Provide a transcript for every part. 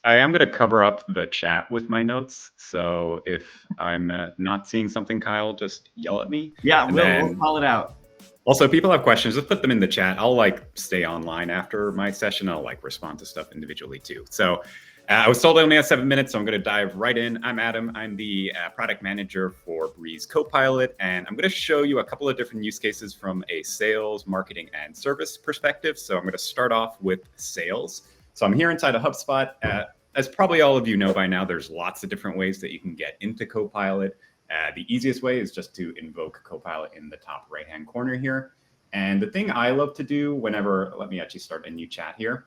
I am going to cover up the chat with my notes. So if I'm not seeing something, Kyle, just yell at me. Yeah, And we'll call it out. Also, if people have questions, just put them in the chat. I'll stay online after my session. I'll respond to stuff individually too. So I was told I only have 7 minutes, so I'm going to dive right in. I'm Adam. I'm the product manager for Breeze Copilot, and I'm going to show you a couple of different use cases from a sales, marketing, and service perspective. So I'm going to start off with sales. So I'm here inside of HubSpot. As probably all of you know by now, there's lots of different ways that you can get into Copilot. The easiest way is just to invoke Copilot in the top right-hand corner here. And the thing I love to do whenever, let me actually start a new chat here.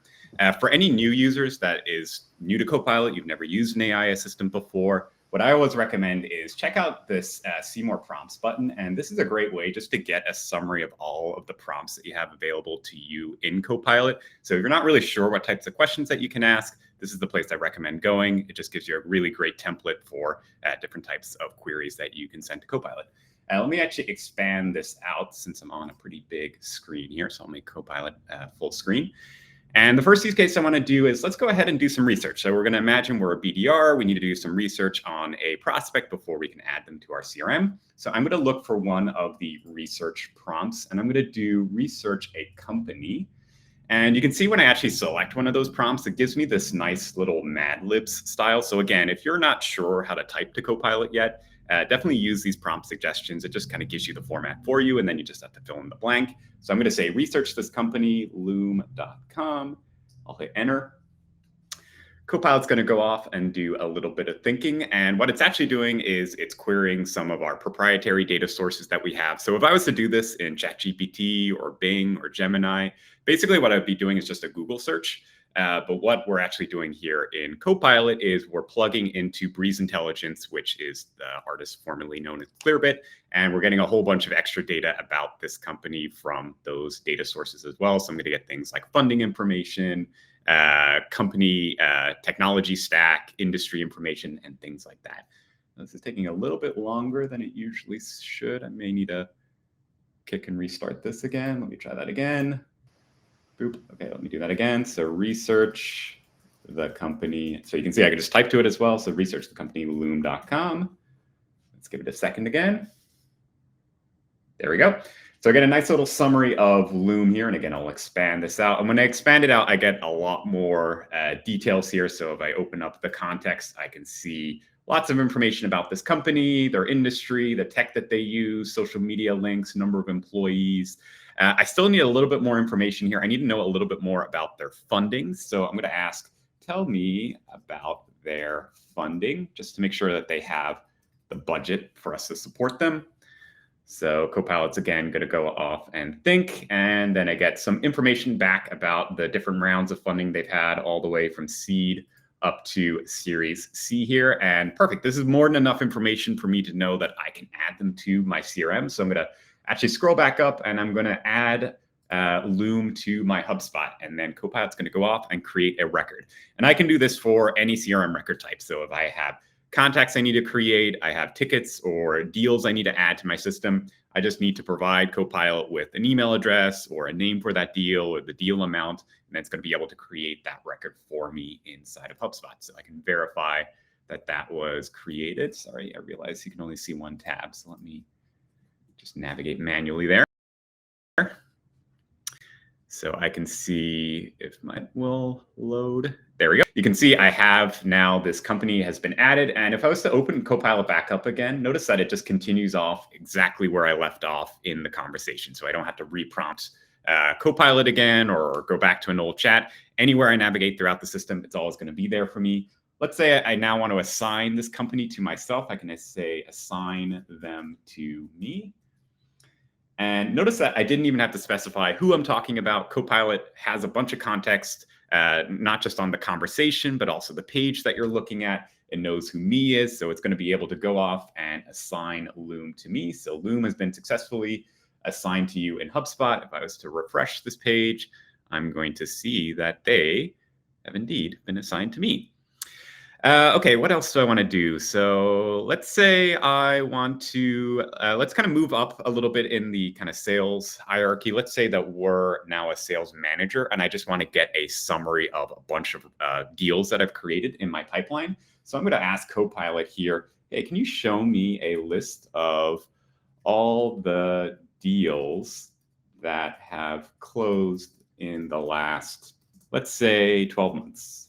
For any new users that is new to Copilot, you've never used an AI assistant before, what I always recommend is check out this See More Prompts button. And this is a great way just to get a summary of all of the prompts that you have available to you in Copilot. So if you're not really sure what types of questions that you can ask, this is the place I recommend going. It just gives you a really great template for different types of queries that you can send to Copilot. Let me actually expand this out since I'm on a pretty big screen here. So I'll make Copilot full screen. And the first use case I want to do is let's go ahead and do some research. So we're going to imagine we're a BDR. We need to do some research on a prospect before we can add them to our CRM. So I'm going to look for one of the research prompts, and I'm going to do research a company. And you can see when I actually select one of those prompts, it gives me this nice little Mad Libs style. So again, if you're not sure how to type to Copilot yet, definitely use these prompt suggestions. It just kind of gives you the format for you, and then you just have to fill in the blank. So I'm going to say research this company, loom.com. I'll hit enter. Copilot's going to go off and do a little bit of thinking. And what it's actually doing is it's querying some of our proprietary data sources that we have. So if I was to do this in ChatGPT or Bing or Gemini, basically what I'd be doing is just a Google search. But what we're actually doing here in Copilot is we're plugging into Breeze Intelligence, which is the artist formerly known as Clearbit. And we're getting a whole bunch of extra data about this company from those data sources as well. So I'm going to get things like funding information, company technology stack, industry information, and things like that. This is taking a little bit longer than it usually should. I may need to kick and restart this again. Let me try that again. Boop. Okay, let me do that again. So research the company. So you can see I can just type to it as well. So research the company, loom.com. Let's give it a second again. There we go. So I get a nice little summary of Loom here. And again, I'll expand this out. And when I expand it out, I get a lot more details here. So if I open up the context, I can see lots of information about this company, their industry, the tech that they use, social media links, number of employees. I still need a little bit more information here. I need to know a little bit more about their funding. So I'm going to ask, tell me about their funding, just to make sure that they have the budget for us to support them. So Copilot's again going to go off and think, and then I get some information back about the different rounds of funding they've had, all the way from seed up to Series C here. And perfect. This is more than enough information for me to know that I can add them to my CRM. So I'm going to actually scroll back up, and I'm going to add Loom to my HubSpot, and then Copilot's going to go off and create a record. And I can do this for any CRM record type. So if I have contacts I need to create, I have tickets or deals I need to add to my system, I just need to provide Copilot with an email address or a name for that deal or the deal amount, and it's going to be able to create that record for me inside of HubSpot. So I can verify that that was created. Sorry, I realize you can only see one tab, so let me just navigate manually there. So I can see if mine will load. There we go. You can see I have now this company has been added. And if I was to open Copilot back up again, notice that it just continues off exactly where I left off in the conversation. So I don't have to reprompt Copilot again or go back to an old chat. Anywhere I navigate throughout the system, it's always going to be there for me. Let's say I now want to assign this company to myself. I can say assign them to me. And notice that I didn't even have to specify who I'm talking about. Copilot has a bunch of context, not just on the conversation, but also the page that you're looking at. It knows who me is, so it's going to be able to go off and assign Loom to me. So Loom has been successfully assigned to you in HubSpot. If I was to refresh this page, I'm going to see that they have indeed been assigned to me. Okay, what else do I want to do? So let's say I want to, let's kind of move up a little bit in the kind of sales hierarchy. Let's say that we're now a sales manager and I just want to get a summary of a bunch of deals that I've created in my pipeline. So I'm going to ask Copilot here, hey, can you show me a list of all the deals that have closed in the last, let's say, 12 months?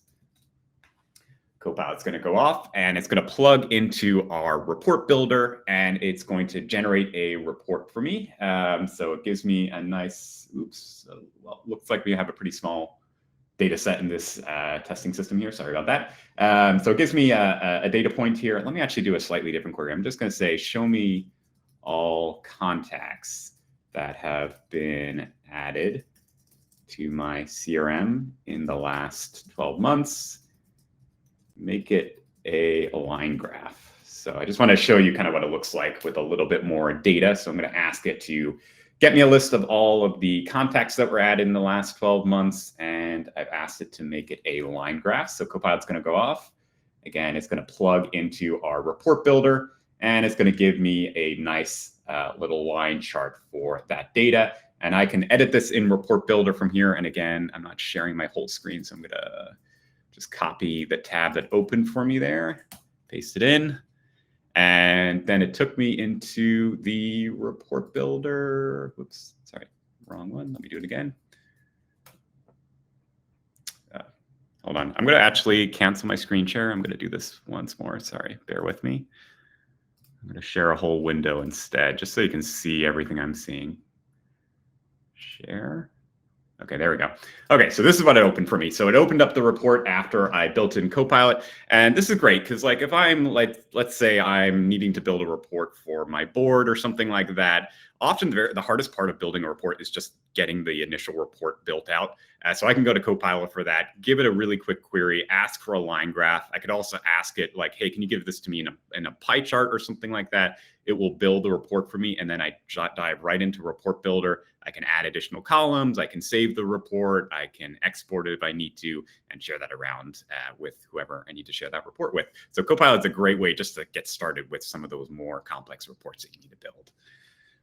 Copilot's going to go off and it's going to plug into our report builder and it's going to generate a report for me. So it gives me a nice, well, looks like we have a pretty small data set in this testing system here. Sorry about that. So it gives me a data point here. Let me actually do a slightly different query. I'm just going to say, show me all contacts that have been added to my CRM in the last 12 months. Make it a line graph. So I just want to show you kind of what it looks like with a little bit more data. So I'm going to ask it to get me a list of all of the contacts that were added in the last 12 months. And I've asked it to make it a line graph. So Copilot's going to go off. Again, it's going to plug into our report builder and it's going to give me a nice little line chart for that data. And I can edit this in report builder from here. And again, I'm not sharing my whole screen. So I'm going to just copy the tab that opened for me there, paste it in, and then it took me into the report builder. Whoops, sorry, wrong one. Let me do it again. Hold on, I'm gonna actually cancel my screen share. I'm gonna do this once more, sorry, bear with me. I'm gonna share a whole window instead, just so you can see everything I'm seeing. Share. Okay, there we go. Okay, so this is what it opened for me. So it opened up the report after I built in Copilot. And this is great because like if I'm like, let's say I'm needing to build a report for my board or something like that, often the hardest part of building a report is just getting the initial report built out. So I can go to Copilot for that, give it a really quick query, ask for a line graph. I could also ask it like, hey, can you give this to me in a pie chart or something like that? It will build the report for me. And then I dive right into Report Builder. I can add additional columns. I can save the report. I can export it if I need to and share that around with whoever I need to share that report with. So Copilot's a great way just to get started with some of those more complex reports that you need to build.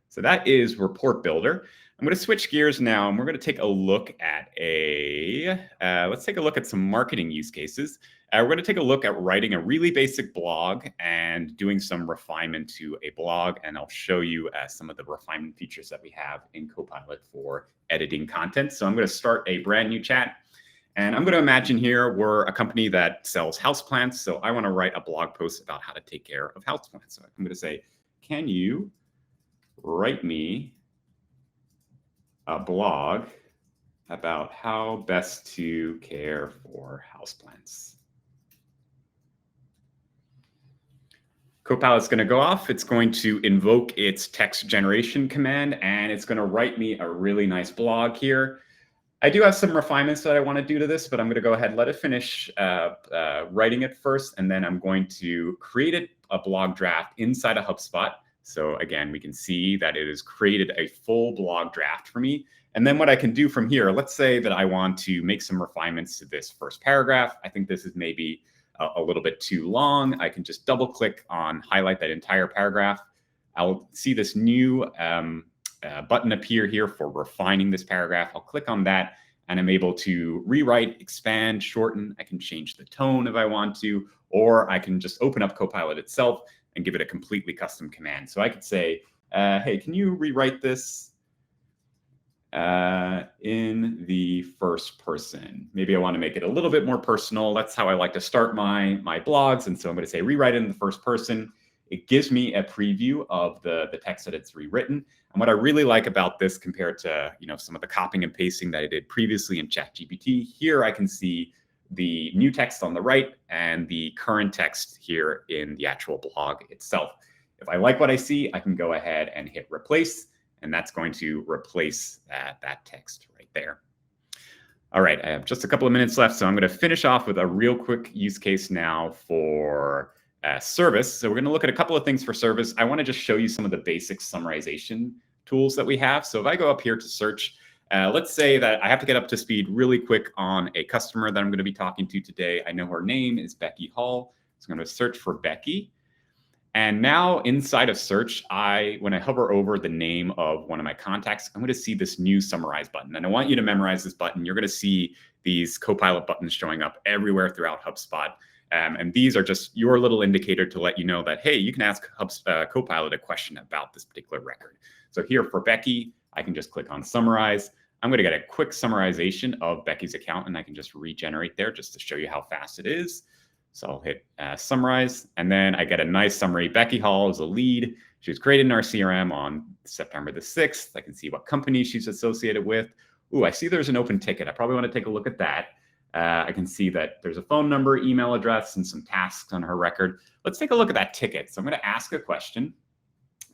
So that is Report Builder. I'm going to switch gears now, and we're going to take a look at let's take a look at some marketing use cases. We're going to take a look at writing a really basic blog and doing some refinement to a blog, and I'll show you some of the refinement features that we have in Copilot for editing content. So I'm going to start a brand new chat, and I'm going to imagine here we're a company that sells houseplants, so I want to write a blog post about how to take care of houseplants. So I'm going to say, can you write me a blog about how best to care for houseplants? Copilot's going to go off. It's going to invoke its text generation command, and it's going to write me a really nice blog here. I do have some refinements that I want to do to this, but I'm going to go ahead and let it finish writing it first, and then I'm going to create a blog draft inside of HubSpot. So again, we can see that it has created a full blog draft for me. And then what I can do from here, let's say that I want to make some refinements to this first paragraph. I think this is maybe a little bit too long. I can just double click on highlight that entire paragraph. I'll see this new button appear here for refining this paragraph. I'll click on that and I'm able to rewrite, expand, shorten. I can change the tone if I want to, or I can just open up Copilot itself and give it a completely custom command. So I could say, hey, can you rewrite this in the first person? Maybe I want to make it a little bit more personal. That's how I like to start my blogs. And so I'm going to say rewrite it in the first person. It gives me a preview of the text that it's rewritten. And what I really like about this compared to some of the copying and pasting that I did previously in ChatGPT, here I can see the new text on the right and the current text here in the actual blog itself. If I like what I see, I can go ahead and hit replace, and that's going to replace that text right there. All right, I have just a couple of minutes left, so I'm going to finish off with a real quick use case now for service. So we're going to look at a couple of things for service. I want to just show you some of the basic summarization tools that we have. So if I go up here to search, Let's say that I have to get up to speed really quick on a customer that I'm going to be talking to today. I know her name is Becky Hall. So I'm going to search for Becky. And now inside of search, when I hover over the name of one of my contacts, I'm going to see this new summarize button. And I want you to memorize this button. You're going to see these Copilot buttons showing up everywhere throughout HubSpot. And these are just your little indicator to let you know that, hey, you can ask Copilot a question about this particular record. So here for Becky, I can just click on summarize. I'm going to get a quick summarization of Becky's account, and I can just regenerate there just to show you how fast it is. So I'll hit summarize, and then I get a nice summary. Becky Hall is a lead. She was created in our CRM on September the 6th. I can see what company she's associated with. Ooh, I see there's an open ticket. I probably want to take a look at that. I can see that there's a phone number, email address, and some tasks on her record. Let's take a look at that ticket. So I'm going to ask a question.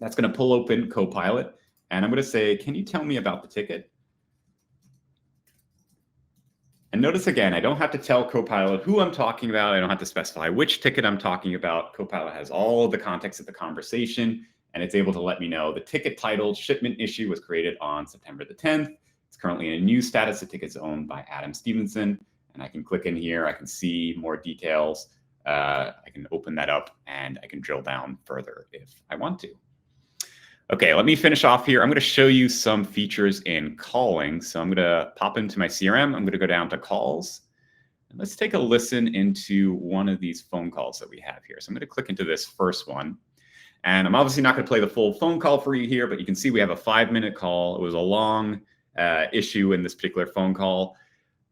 That's going to pull open Copilot, and I'm going to say, can you tell me about the ticket? And notice again, I don't have to tell Copilot who I'm talking about. I don't have to specify which ticket I'm talking about. Copilot has all of the context of the conversation, and it's able to let me know the ticket titled shipment issue was created on September the 10th. It's currently in a news status. The ticket's owned by Adam Stevenson. And I can click in here. I can see more details. I can open that up, and I can drill down further if I want to. Okay, let me finish off here. I'm going to show you some features in calling. So I'm going to pop into my CRM. I'm going to go down to calls. And let's take a listen into one of these phone calls that we have here. So I'm going to click into this first one. And I'm obviously not going to play the full phone call for you here, but you can see we have a 5-minute call. It was a long issue in this particular phone call.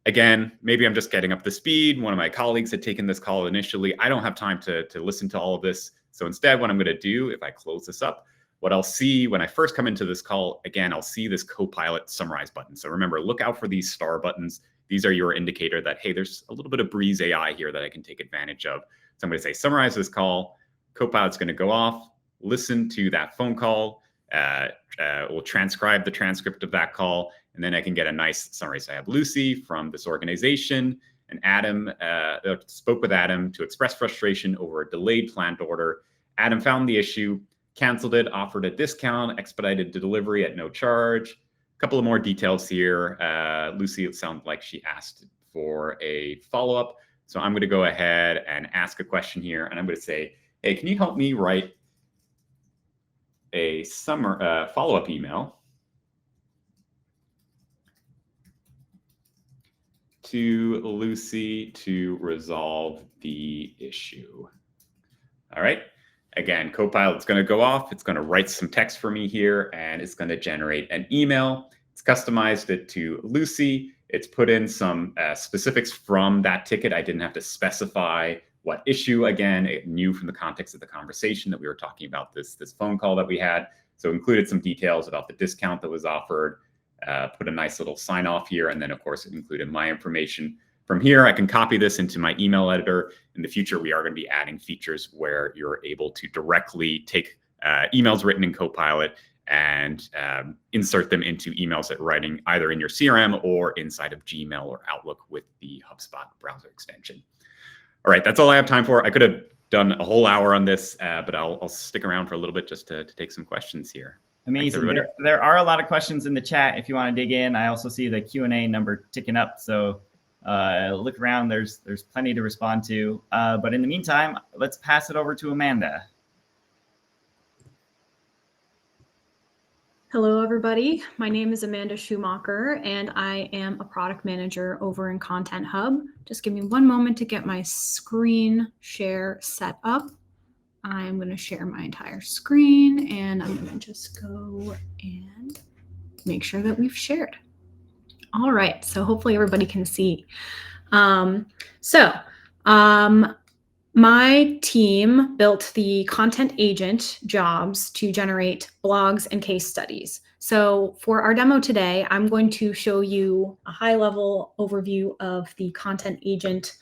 Again, maybe I'm just getting up to speed. One of my colleagues had taken this call initially. I don't have time to listen to all of this. So instead, what I'm going to do, if I close this up, what I'll see when I first come into this call, again, I'll see this Copilot summarize button. So remember, look out for these star buttons. These are your indicator that, hey, there's a little bit of Breeze AI here that I can take advantage of. So I'm going to say, summarize this call. Copilot's going to go off, listen to that phone call. We'll transcribe the transcript of that call, and then I can get a nice summary. So I have Lucy from this organization, and Adam spoke with Adam to express frustration over a delayed planned order. Adam found the issue, canceled it, offered a discount, expedited the delivery at no charge. A couple of more details here. Lucy, it sounded like she asked for a follow-up. So I'm going to go ahead and ask a question here, and I'm going to say, hey, can you help me write a follow-up email to Lucy to resolve the issue? All right. Again, Copilot's going to go off. It's going to write some text for me here, and it's going to generate an email. It's customized it to Lucy. It's put in some specifics from that ticket. I didn't have to specify what issue. Again, it knew from the context of the conversation that we were talking about this phone call that we had. So included some details about the discount that was offered, put a nice little sign off here. And then of course it included my information. From here, I can copy this into my email editor. In the future, we are going to be adding features where you're able to directly take emails written in Copilot and insert them into emails that you're writing either in your CRM or inside of Gmail or Outlook with the HubSpot browser extension. All right, that's all I have time for. I could have done a whole hour on this, but I'll stick around for a little bit just to take some questions here. Amazing. There are a lot of questions in the chat if you want to dig in. I also see the Q&A number ticking up. So look around. There's plenty to respond to. But in the meantime, let's pass it over to Amanda. Hello, everybody. My name is Amanda Schumacher, and I am a product manager over in Content Hub. Just give me one moment to get my screen share set up. I'm going to share my entire screen, and I'm going to just go and make sure that we've shared. All right, so hopefully everybody can see. My team built the content agent jobs to generate blogs and case studies. So for our demo today, I'm going to show you a high-level overview of the content agent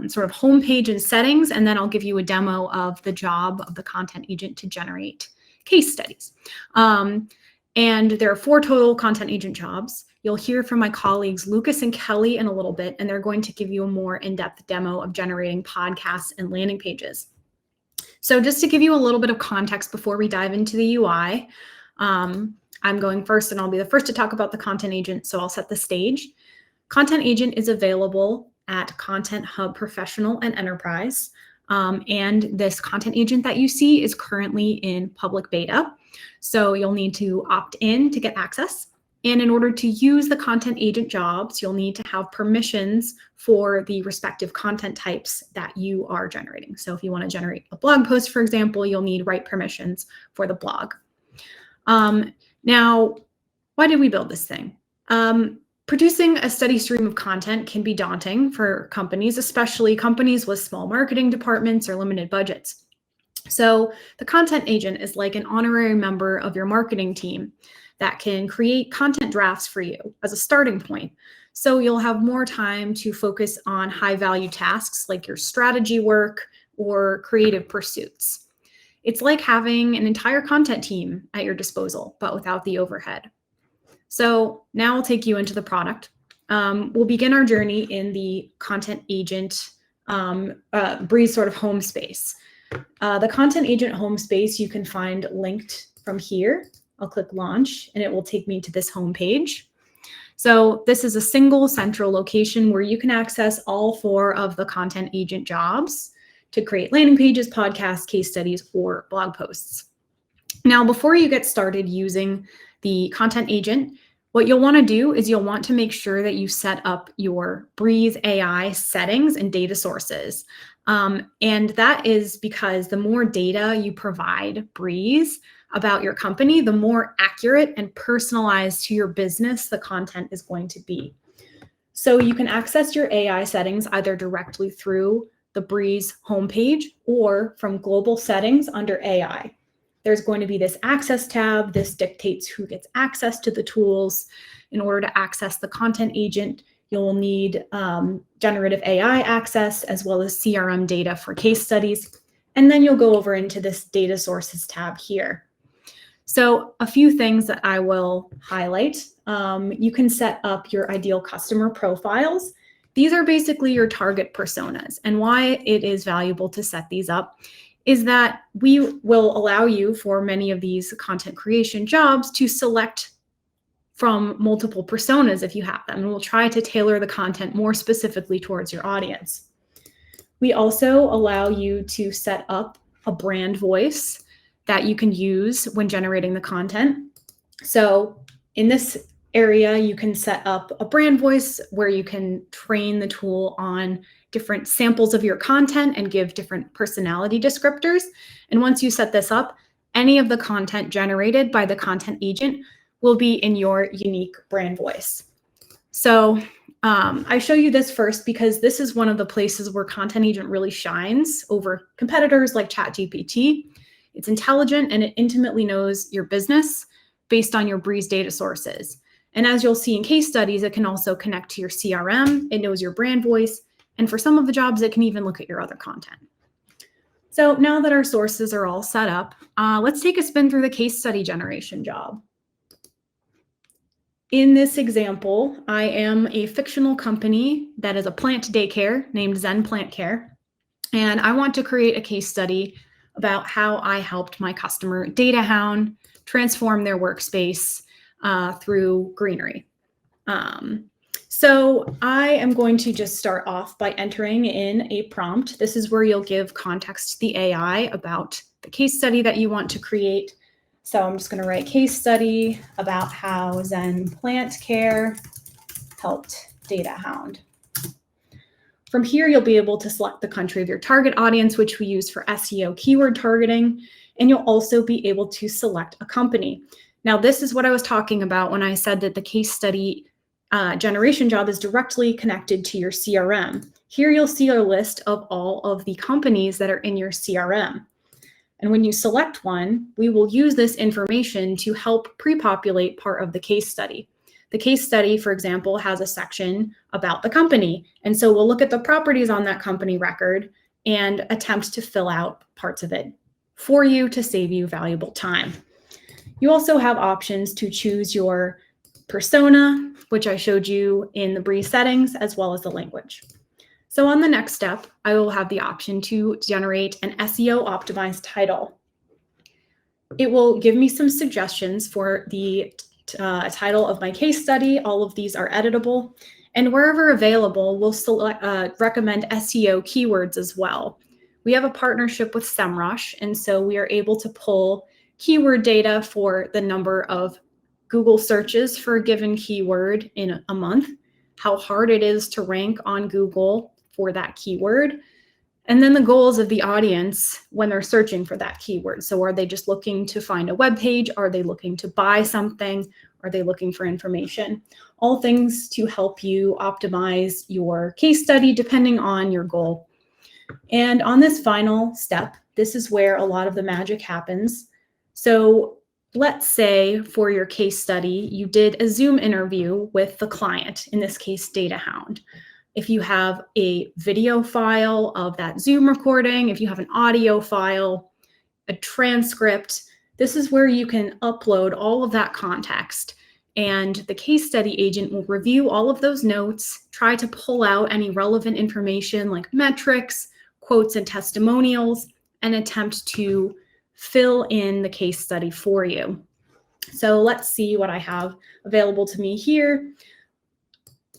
sort of homepage and settings, and then I'll give you a demo of the job of the content agent to generate case studies. And there are 4 total content agent jobs. You'll hear from my colleagues, Lucas and Kelly, in a little bit, and they're going to give you a more in-depth demo of generating podcasts and landing pages. So just to give you a little bit of context before we dive into the UI, I'm going first, and I'll be the first to talk about the content agent, so I'll set the stage. Content agent is available at Content Hub Professional and Enterprise. And this content agent that you see is currently in public beta. So you'll need to opt in to get access. And in order to use the content agent jobs, you'll need to have permissions for the respective content types that you are generating. So if you want to generate a blog post, for example, you'll need write permissions for the blog. Now, why did we build this thing? Producing a steady stream of content can be daunting for companies, especially companies with small marketing departments or limited budgets. So the content agent is like an honorary member of your marketing team that can create content drafts for you as a starting point. So you'll have more time to focus on high-value tasks like your strategy work or creative pursuits. It's like having an entire content team at your disposal, but without the overhead. So now I'll take you into the product. We'll begin our journey in the content agent Breeze sort of home space. The content agent home space you can find linked from here. I'll click launch and it will take me to this home page. So this is a single central location where you can access all 4 of the content agent jobs to create landing pages, podcasts, case studies, or blog posts. Now, before you get started using the content agent, what you'll want to do is you'll want to make sure that you set up your Breeze AI settings and data sources. And that is because the more data you provide Breeze about your company, the more accurate and personalized to your business the content is going to be. So you can access your AI settings either directly through the Breeze homepage or from global settings under AI. There's going to be this access tab. This dictates who gets access to the tools. In order to access the content agent, you'll need generative AI access as well as CRM data for case studies. And then you'll go over into this data sources tab here. So a few things that I will highlight. You can set up your ideal customer profiles. These are basically your target personas. And why it is valuable to set these up is that we will allow you for many of these content creation jobs to select from multiple personas if you have them. And we'll try to tailor the content more specifically towards your audience. We also allow you to set up a brand voice that you can use when generating the content. So in this area, you can set up a brand voice where you can train the tool on different samples of your content and give different personality descriptors. And once you set this up, any of the content generated by the content agent will be in your unique brand voice. So I show you this first because this is one of the places where content agent really shines over competitors like ChatGPT. It's intelligent and it intimately knows your business based on your Breeze data sources. And as you'll see in case studies, it can also connect to your CRM. It knows your brand voice. And for some of the jobs, it can even look at your other content. So now that our sources are all set up, let's take a spin through the case study generation job. In this example, I am a fictional company that is a plant daycare named Zen Plant Care. And I want to create a case study about how I helped my customer Data Hound transform their workspace through greenery. So I am going to just start off by entering in a prompt. This is where you'll give context to the AI about the case study that you want to create. So I'm just going to write case study about how Zen Plant Care helped Data Hound. From here, you'll be able to select the country of your target audience, which we use for SEO keyword targeting, and you'll also be able to select a company. Now, this is what I was talking about when I said that the case study generation job is directly connected to your CRM. Here, you'll see a list of all of the companies that are in your CRM. And when you select one, we will use this information to help pre-populate part of the case study. The case study, for example, has a section about the company. And so we'll look at the properties on that company record and attempt to fill out parts of it for you to save you valuable time. You also have options to choose your persona, which I showed you in the Breeze settings, as well as the language. So on the next step, I will have the option to generate an SEO optimized title. It will give me some suggestions for the title of my case study. All of these are editable. And wherever available, we'll recommend SEO keywords as well. We have a partnership with SEMrush, and so we are able to pull keyword data for the number of Google searches for a given keyword in a month, how hard it is to rank on Google for that keyword, and then the goals of the audience when they're searching for that keyword. So are they just looking to find a web page? Are they looking to buy something? Are they looking for information? All things to help you optimize your case study depending on your goal. And on this final step, this is where a lot of the magic happens. So let's say for your case study, you did a Zoom interview with the client, in this case, DataHound. If you have a video file of that Zoom recording, if you have an audio file, a transcript, this is where you can upload all of that context. And the case study agent will review all of those notes, try to pull out any relevant information like metrics, quotes, and testimonials, and attempt to fill in the case study for you. So let's see what I have available to me here.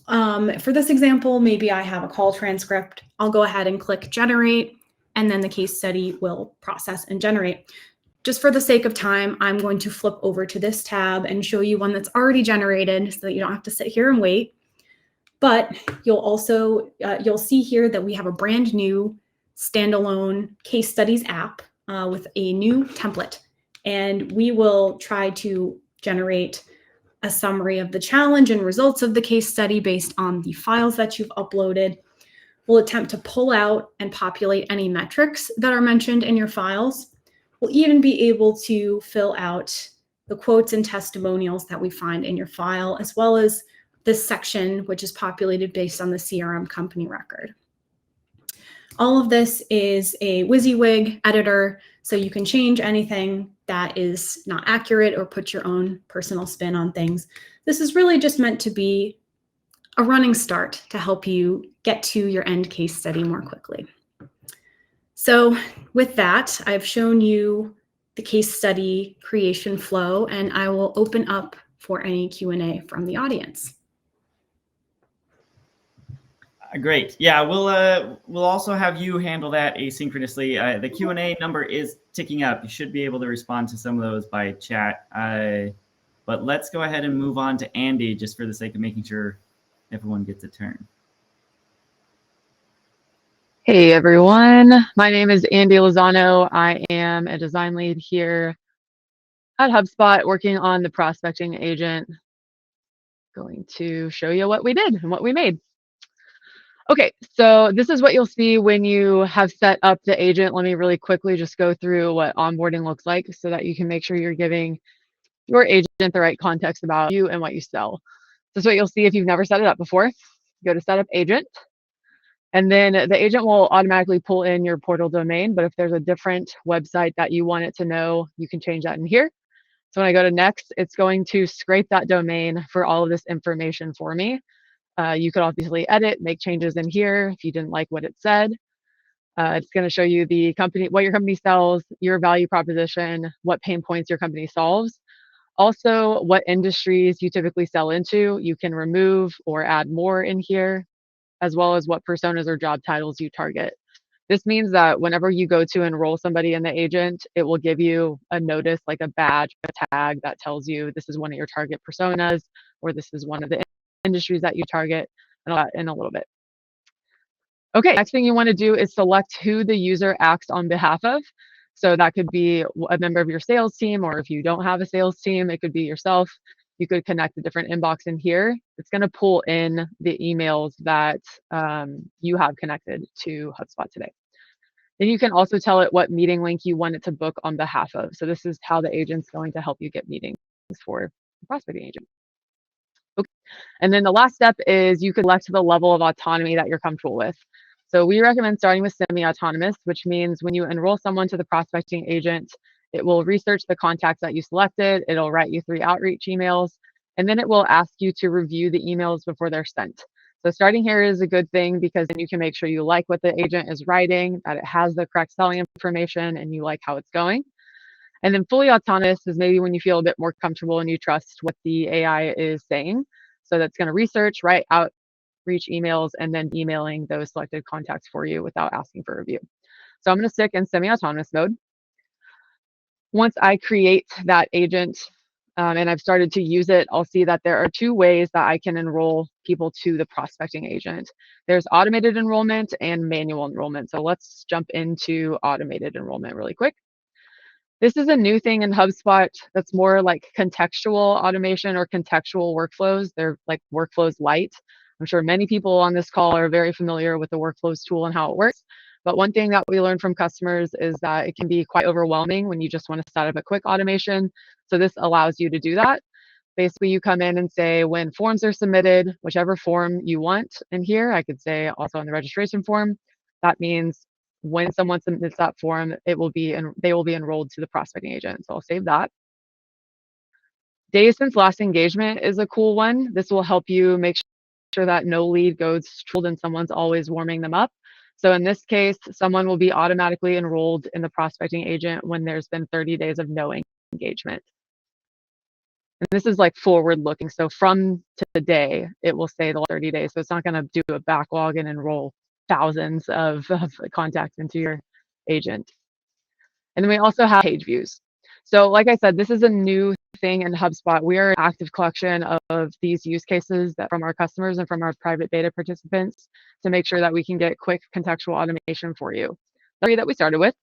For this example, maybe I have a call transcript. I'll go ahead and click generate, and then the case study will process and generate. Just for the sake of time, I'm going to flip over to this tab and show you one that's already generated so that you don't have to sit here and wait. But you'll also, you'll see here that we have a brand new standalone case studies app with a new template. And we will try to generate a summary of the challenge and results of the case study based on the files that you've uploaded. We'll attempt to pull out and populate any metrics that are mentioned in your files. We'll even be able to fill out the quotes and testimonials that we find in your file, as well as this section, which is populated based on the CRM company record. All of this is a WYSIWYG editor, so you can change anything that is not accurate or put your own personal spin on things. This is really just meant to be a running start to help you get to your end case study more quickly. So with that, I've shown you the case study creation flow, and I will open up for any Q&A from the audience. Great. Yeah, we'll also have you handle that asynchronously. The Q&A number is ticking up. You should be able to respond to some of those by chat. But let's go ahead and move on to Andy, just for the sake of making sure everyone gets a turn. Hey everyone, my name is Andy Lozano. I am a design lead here at HubSpot working on the prospecting agent. Going to show you what we did and what we made. Okay, so this is what you'll see when you have set up the agent. Let me really quickly just go through what onboarding looks like so that you can make sure you're giving your agent the right context about you and what you sell. This is what you'll see if you've never set it up before. Go to Setup Agent. And then the agent will automatically pull in your portal domain, but if there's a different website that you want it to know, you can change that in here. So when I go to next, it's going to scrape that domain for all of this information for me. You could obviously edit, make changes in here if you didn't like what it said. It's going to show you the company, what your company sells, your value proposition, what pain points your company solves. Also, what industries you typically sell into. You can remove or add more in here, as well as what personas or job titles you target. This means that whenever you go to enroll somebody in the agent, it will give you a notice, like a badge, a tag that tells you this is one of your target personas, or this is one of the industries that you target, and all that in a little bit. Okay, next thing you want to do is select who the user acts on behalf of. So that could be a member of your sales team, or if you don't have a sales team, it could be yourself. You could connect a different inbox in here. It's going to pull in the emails that you have connected to HubSpot today. Then you can also tell it what meeting link you want it to book on behalf of. So this is how the agent's going to help you get meetings for the prospecting agent. Okay. And then the last step is you could select the level of autonomy that you're comfortable with. So we recommend starting with semi-autonomous, which means when you enroll someone to the prospecting agent, it will research the contacts that you selected. It'll write you 3 outreach emails, and then it will ask you to review the emails before they're sent. So starting here is a good thing because then you can make sure you like what the agent is writing, that it has the correct selling information, and you like how it's going. And then fully autonomous is maybe when you feel a bit more comfortable and you trust what the AI is saying. So that's going to research, write out, reach emails, and then emailing those selected contacts for you without asking for review. So I'm going to stick in semi-autonomous mode. Once I create that agent and I've started to use it, I'll see that there are 2 ways that I can enroll people to the prospecting agent. There's automated enrollment and manual enrollment. So let's jump into automated enrollment really quick. This is a new thing in HubSpot that's more like contextual automation or contextual workflows. They're like workflows light. I'm sure many people on this call are very familiar with the workflows tool and how it works. But one thing that we learn from customers is that it can be quite overwhelming when you just want to set up a quick automation. So this allows you to do that. Basically, you come in and say when forms are submitted, whichever form you want in here, I could say also on the registration form, that means when someone submits that form, they will be enrolled to the prospecting agent. So I'll save that. Days since last engagement is a cool one. This will help you make sure that no lead goes cold and someone's always warming them up. So in this case, someone will be automatically enrolled in the prospecting agent when there's been 30 days of no engagement. And this is like forward looking. So from today, it will say the 30 days. So it's not going to do a backlog and enroll thousands of contacts into your agent. And then we also have page views. So like I said, this is a new thing in HubSpot. We are an active collection of these use cases that from our customers and from our private beta participants to make sure that we can get quick contextual automation for you. That's that we started with.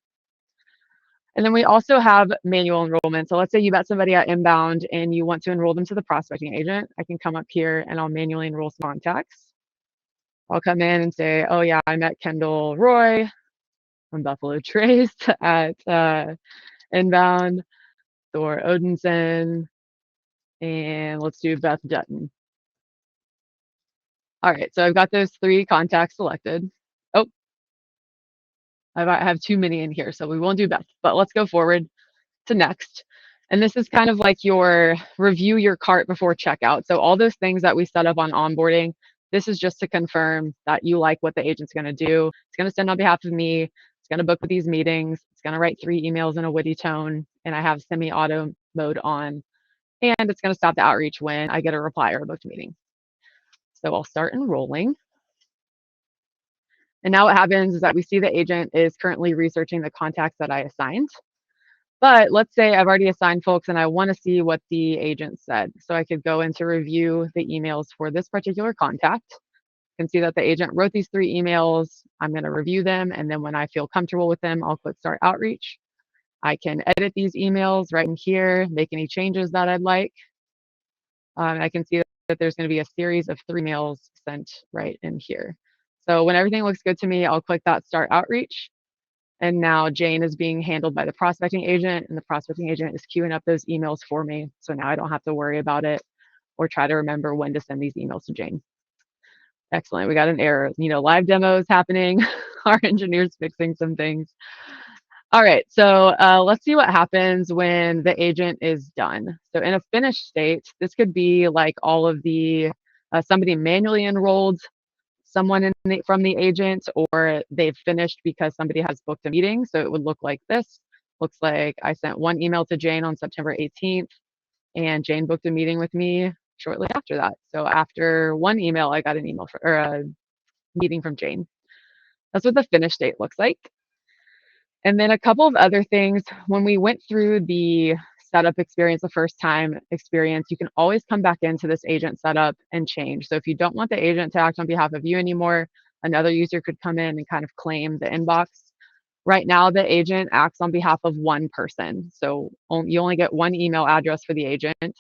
And then we also have manual enrollment. So let's say you met somebody at Inbound and you want to enroll them to the prospecting agent. I can come up here and I'll manually enroll some contacts. I'll come in and say, oh yeah, I met Kendall Roy from Buffalo Trace at Inbound, Thor Odinson, and let's do Beth Dutton. All right, so I've got those 3 contacts selected. Oh, I have too many in here, so we won't do Beth, but let's go forward to next. And this is kind of like your review your cart before checkout. So all those things that we set up on onboarding, this is just to confirm that you like what the agent's going to do. It's going to send on behalf of me. It's going to book with these meetings. It's going to write 3 emails in a witty tone. And I have semi-auto mode on. And it's going to stop the outreach when I get a reply or a booked meeting. So I'll start enrolling. And now what happens is that we see the agent is currently researching the contacts that I assigned. But let's say I've already assigned folks and I want to see what the agent said. So I could go in to review the emails for this particular contact. You can see that the agent wrote these 3 emails. I'm going to review them. And then when I feel comfortable with them, I'll click Start Outreach. I can edit these emails right in here, make any changes that I'd like. I can see that there's going to be a series of 3 emails sent right in here. So when everything looks good to me, I'll click that Start Outreach. And now Jane is being handled by the prospecting agent, and the prospecting agent is queuing up those emails for me. So now I don't have to worry about it or try to remember when to send these emails to Jane. Excellent. We got an error. Live demos happening. Our engineer's fixing some things. All right. So let's see what happens when the agent is done. So in a finished state, this could be like all of the somebody manually enrolled someone from the agent, or they've finished because somebody has booked a meeting. So it would look like this. Looks like I sent 1 email to Jane on September 18th, and Jane booked a meeting with me shortly after that. So after 1 email, I got an email or a meeting from Jane. That's what the finished state looks like. And then a couple of other things. When we went through the setup experience, the first time experience, you can always come back into this agent setup and change. So if you don't want the agent to act on behalf of you anymore, another user could come in and kind of claim the inbox. Right now, the agent acts on behalf of 1 person. So you only get 1 email address for the agent.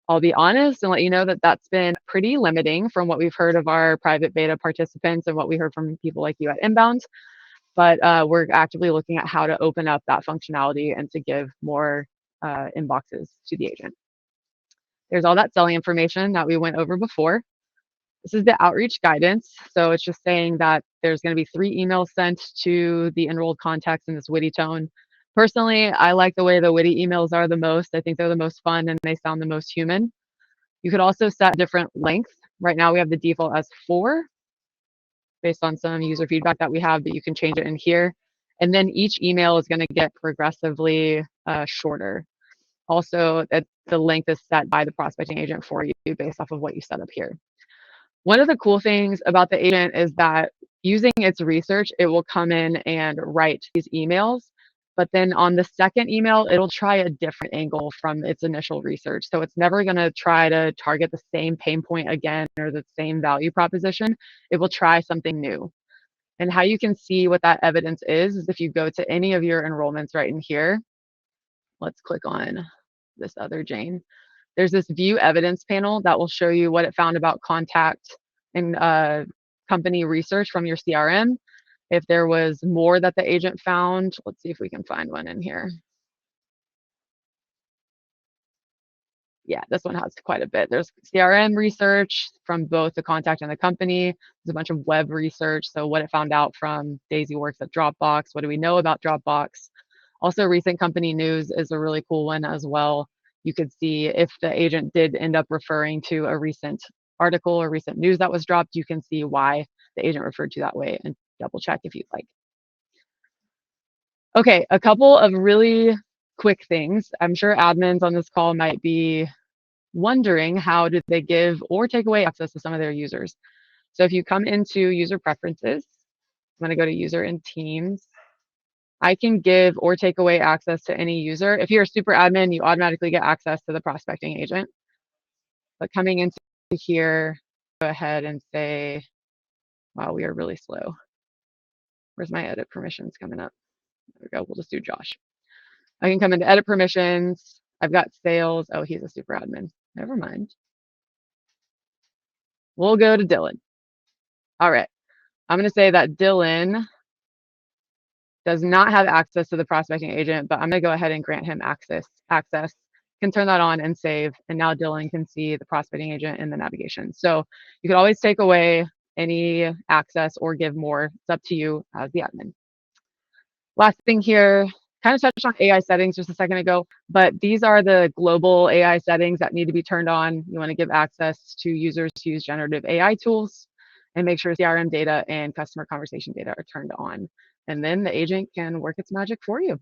I'll be honest and let you know that that's been pretty limiting from what we've heard of our private beta participants and what we heard from people like you at Inbound. But we're actively looking at how to open up that functionality and to give more inboxes to the agent. There's all that selling information that we went over before. This is the outreach guidance. So it's just saying that there's going to be 3 emails sent to the enrolled contacts in this witty tone. Personally, I like the way the witty emails are the most. I think they're the most fun and they sound the most human. You could also set different length. Right now we have the default as 4 based on some user feedback that we have, but you can change it in here. And then each email is going to get progressively shorter. Also, the length is set by the prospecting agent for you based off of what you set up here. One of the cool things about the agent is that using its research, it will come in and write these emails. But then on the second email, it'll try a different angle from its initial research. So it's never going to try to target the same pain point again or the same value proposition. It will try something new. And how you can see what that evidence is if you go to any of your enrollments right in here. Let's click on this other Jane. There's this view evidence panel that will show you what it found about contact and company research from your CRM. If there was more that the agent found, let's see if we can find one in here. Yeah, this one has quite a bit. There's CRM research from both the contact and the company. There's a bunch of web research. So what it found out from Daisy works at Dropbox. What do we know about Dropbox? Also, recent company news is a really cool one as well. You could see if the agent did end up referring to a recent article or recent news that was dropped, you can see why the agent referred to that way and double check if you'd like. Okay, a couple of really quick things. I'm sure admins on this call might be wondering how do they give or take away access to some of their users. So if you come into user preferences, I'm going to go to user and teams. I can give or take away access to any user. If you're a super admin, you automatically get access to the prospecting agent. But coming into here, go ahead and say, wow, we are really slow. Where's my edit permissions coming up? There we go. We'll just do Josh. I can come into edit permissions. I've got sales. Oh, he's a super admin. Never mind. We'll go to Dylan. All right. I'm going to say that Dylan does not have access to the prospecting agent, but I'm going to go ahead and grant him access. Can turn that on and save. And now Dylan can see the prospecting agent in the navigation. So you could always take away any access or give more. It's up to you as the admin. Last thing here, kind of touched on AI settings just a second ago, but these are the global AI settings that need to be turned on. You want to give access to users to use generative AI tools and make sure CRM data and customer conversation data are turned on. And then the agent can work its magic for you.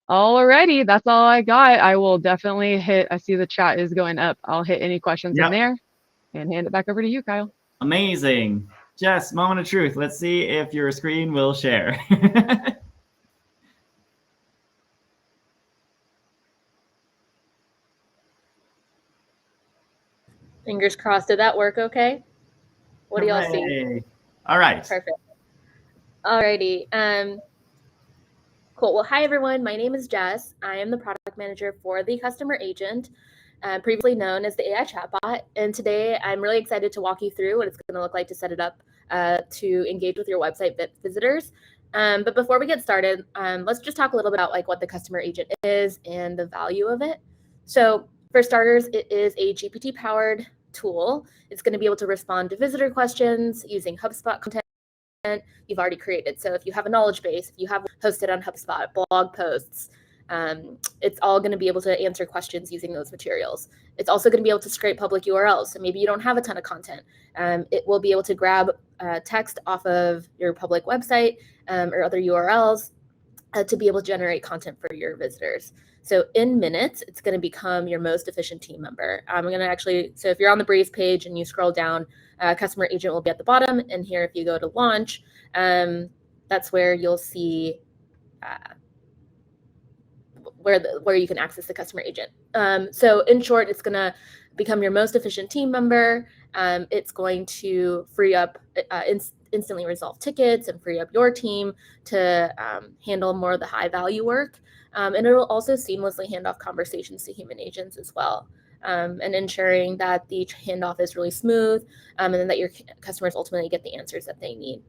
Alrighty, that's all I got. I will definitely hit, I see the chat is going up. I'll hit any questions in there and hand it back over to you, Kyle. Amazing. Jess, moment of truth. Let's see if your screen will share. Fingers crossed. Did that work okay? What do y'all see? All right. Perfect. Alrighty. Cool. Well, hi, everyone. My name is Jess. I am the product manager for the customer agent, previously known as the AI chatbot. And today I'm really excited to walk you through what it's going to look like to set it up to engage with your website visitors. But before we get started, let's just talk a little bit about what the customer agent is and the value of it. So for starters, it is a GPT-powered tool. It's going to be able to respond to visitor questions using HubSpot content you've already created. So if you have a knowledge base, if you have hosted on HubSpot, blog posts, it's all going to be able to answer questions using those materials. It's also going to be able to scrape public URLs. So maybe you don't have a ton of content. It will be able to grab text off of your public website or other URLs to be able to generate content for your visitors. So in minutes, it's going to become your most efficient team member. I'm going to actually, so if you're on the Breeze page and you scroll down, customer agent will be at the bottom. And here, if you go to launch, that's where you'll see where you can access the customer agent. So in short, it's going to become your most efficient team member. It's going to free up, instantly resolve tickets and free up your team to handle more of the high value work. And it will also seamlessly hand off conversations to human agents as well. And ensuring that the handoff is really smooth and then that your customers ultimately get the answers that they need.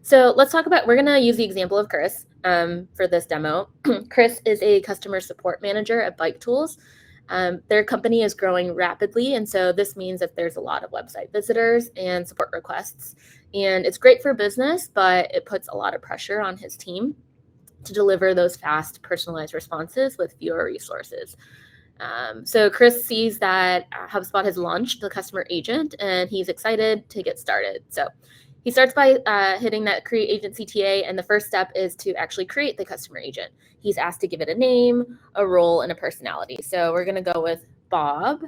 So let's talk about, we're going to use the example of Chris for this demo. Chris is a customer support manager at Bike Tools. Their company is growing rapidly, and so this means that there's a lot of website visitors and support requests. And it's great for business, but it puts a lot of pressure on his team to deliver those fast, personalized responses with fewer resources. So Chris sees that HubSpot has launched the customer agent, and he's excited to get started. So he starts by hitting that create agent CTA, and the first step is to actually create the customer agent. He's asked to give it a name, a role, and a personality. So we're going to go with Bob.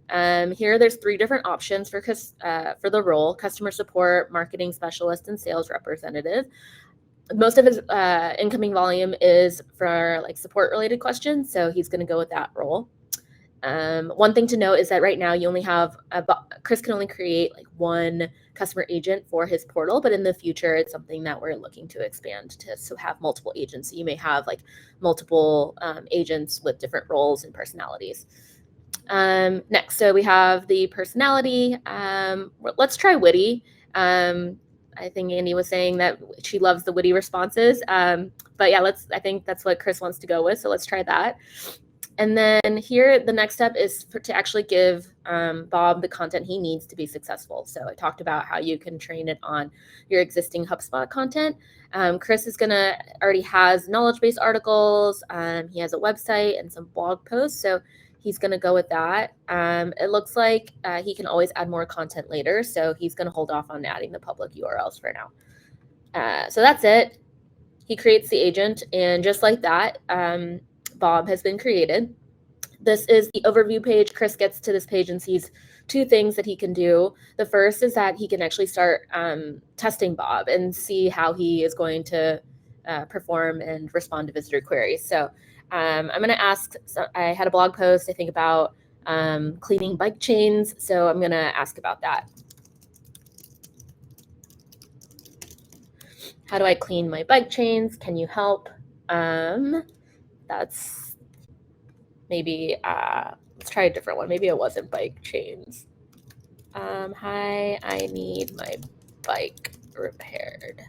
Here, there's 3 different options for the role: customer support, marketing specialist, and sales representative. Most of his incoming volume is for like support related questions, so he's going to go with that role. One thing to note is that right now you only have Chris can only create like 1 customer agent for his portal, but in the future it's something that we're looking to expand to have multiple agents. So you may have like multiple agents with different roles and personalities. Next, so we have the personality. Let's try witty. I think Andy was saying that she loves the witty responses. But yeah, I think that's what Chris wants to go with. So let's try that. And then here, the next step is to actually give Bob the content he needs to be successful. So I talked about how you can train it on your existing HubSpot content. Chris is already has knowledge-based articles. He has a website and some blog posts. So he's going to go with that. It looks like he can always add more content later. So he's going to hold off on adding the public URLs for now. So that's it. He creates the agent, and just like that, Bob has been created. This is the overview page. Chris gets to this page and sees 2 things that he can do. The first is that he can actually start testing Bob and see how he is going to perform and respond to visitor queries. So I'm going to ask, I had a blog post, I think, about cleaning bike chains. So I'm going to ask about that. How do I clean my bike chains? Can you help? That's maybe, let's try a different one. Maybe it wasn't bike chains. Hi, I need my bike repaired.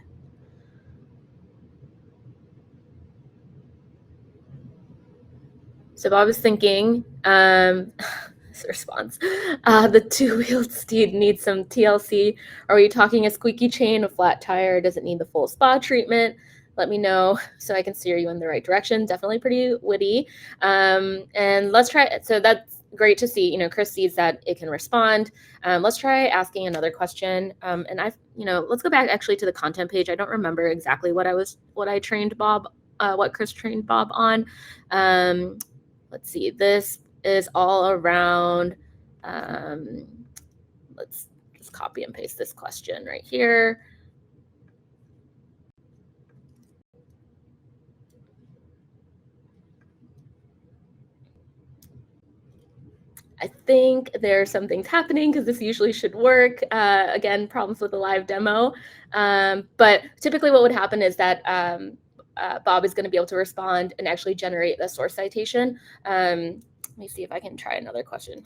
So Bob is thinking, this response, the 2-wheeled steed needs some TLC. Are we talking a squeaky chain, a flat tire? Does it need the full spa treatment? Let me know so I can steer you in the right direction. Definitely pretty witty. And let's try it. So that's great to see, Chris sees that it can respond. Let's try asking another question. And let's go back actually to the content page. I don't remember exactly what I trained Bob, what Chris trained Bob on. Let's see, this is all around, let's just copy and paste this question right here. I think there's some things happening because this usually should work. Again, problems with the live demo. But typically what would happen is that Bob is going to be able to respond and actually generate the source citation. Let me see if I can try another question.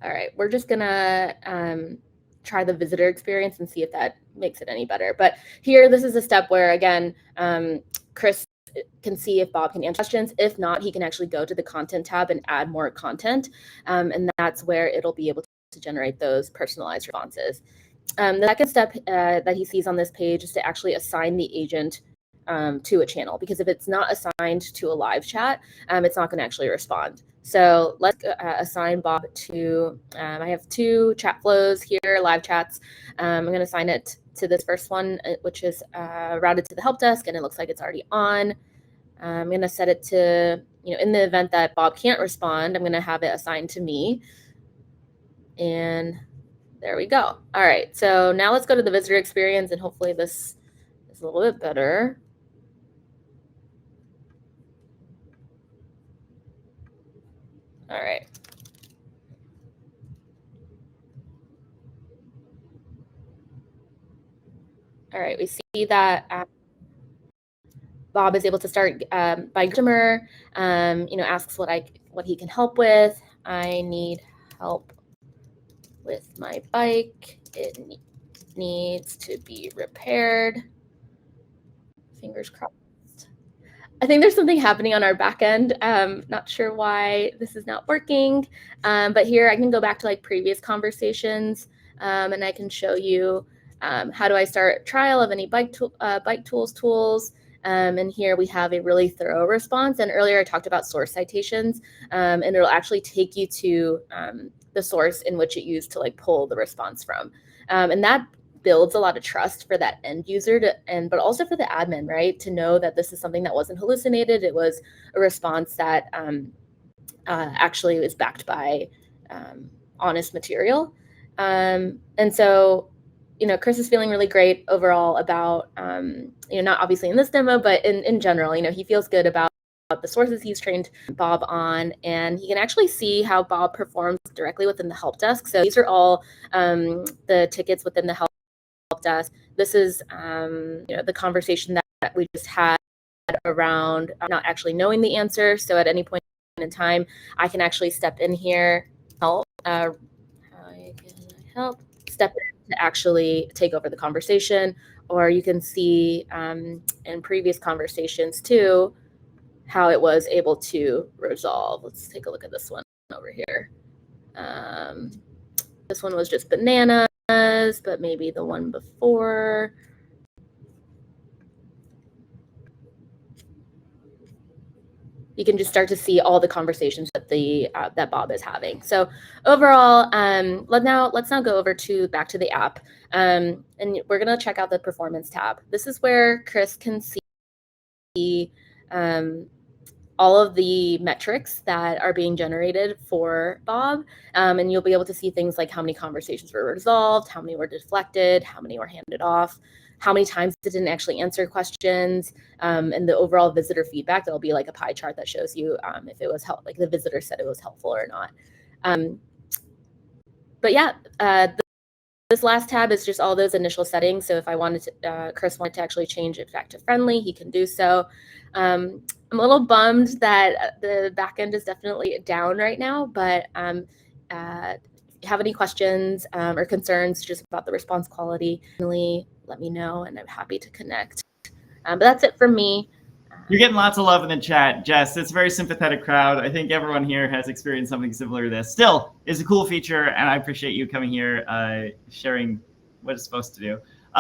All right, we're just going to try the visitor experience and see if that makes it any better. But here, this is a step where, again, Chris can see if Bob can answer questions. If not, he can actually go to the content tab and add more content. And that's where it'll be able to generate those personalized responses. The second step that he sees on this page is to actually assign the agent to a channel, because if it's not assigned to a live chat, it's not going to actually respond. So let's assign Bob to, I have 2 chat flows here, live chats. I'm going to assign it to this first one, which is routed to the help desk, and it looks like it's already on. I'm going to set it to, in the event that Bob can't respond, I'm going to have it assigned to me. And there we go. All right, so now let's go to the visitor experience, and hopefully this is a little bit better. All right. All right, we see that Bob is able to start by customer, asks what he can help with. I need help with my bike. It needs to be repaired. Fingers crossed. I think there's something happening on our back end. Not sure why this is not working, but here I can go back to like previous conversations, and I can show you how do I start trial of any bike tools. And here we have a really thorough response. And earlier I talked about source citations, and it'll actually take you to the source in which it used to like pull the response from. And that builds a lot of trust for that end user but also for the admin, right? To know that this is something that wasn't hallucinated. It was a response that actually is backed by honest material. And so, Chris is feeling really great overall about, not obviously in this demo, but in general, he feels good about the sources he's trained Bob on, and he can actually see how Bob performs directly within the help desk. So these are all the tickets within the help desk. This is, the conversation that we just had around not actually knowing the answer. So at any point in time, I can actually step in here, help, step in to actually take over the conversation. Or you can see in previous conversations too, how it was able to resolve. Let's take a look at this one over here. This one was just bananas, but maybe the one before. You can just start to see all the conversations that that Bob is having. So overall, let's now go over back to the app, and we're gonna check out the performance tab. This is where Chris can see all of the metrics that are being generated for Bob, and you'll be able to see things like how many conversations were resolved, how many were deflected, how many were handed off, how many times it didn't actually answer questions, and the overall visitor feedback. There'll be like a pie chart that shows you if it was like the visitor said it was helpful or not. But yeah, this last tab is just all those initial settings. So if I wanted to, Chris wanted to actually change it back to friendly, he can do so. I'm a little bummed that the backend is definitely down right now, but have any questions or concerns just about the response quality, let me know, and I'm happy to connect. But that's it from me. You're getting lots of love in the chat, Jess. It's a very sympathetic crowd. I think everyone here has experienced something similar to this. Still, it's a cool feature, and I appreciate you coming here, sharing what it's supposed to do.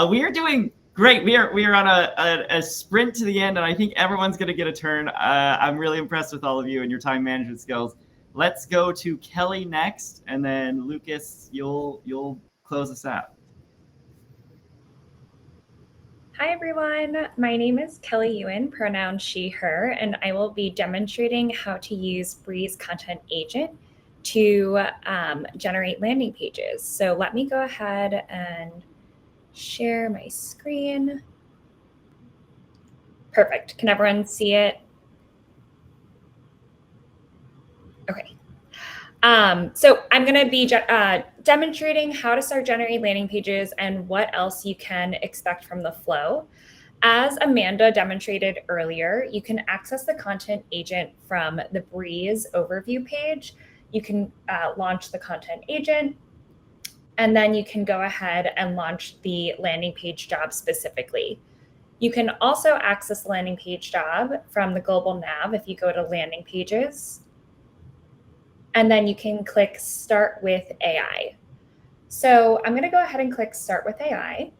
We are doing great. We are on a sprint to the end, and I think everyone's going to get a turn. I'm really impressed with all of you and your time management skills. Let's go to Kelly next, and then Lucas, you'll close us out. Hi everyone, my name is Kelly Ewan, pronoun she, her, and I will be demonstrating how to use Breeze Content Agent to generate landing pages. So let me go ahead and share my screen. Perfect, can everyone see it? Okay. So I'm going to be demonstrating how to start generating landing pages and what else you can expect from the flow. As Amanda demonstrated earlier, you can access the content agent from the Breeze overview page. You can launch the content agent, and then you can go ahead and launch the landing page job specifically. You can also access the landing page job from the global nav if you go to landing pages. And then you can click Start with AI. So I'm going to go ahead and click Start with AI.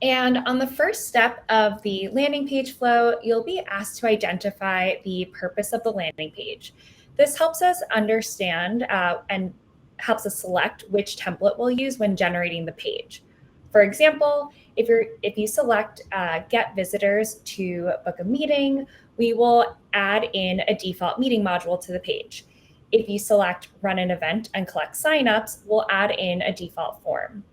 And on the first step of the landing page flow, you'll be asked to identify the purpose of the landing page. This helps us understand and helps us select which template we'll use when generating the page. For example, if you select Get Visitors to book a meeting, we will add in a default meeting module to the page. If you select Run an Event and collect signups, we'll add in a default form.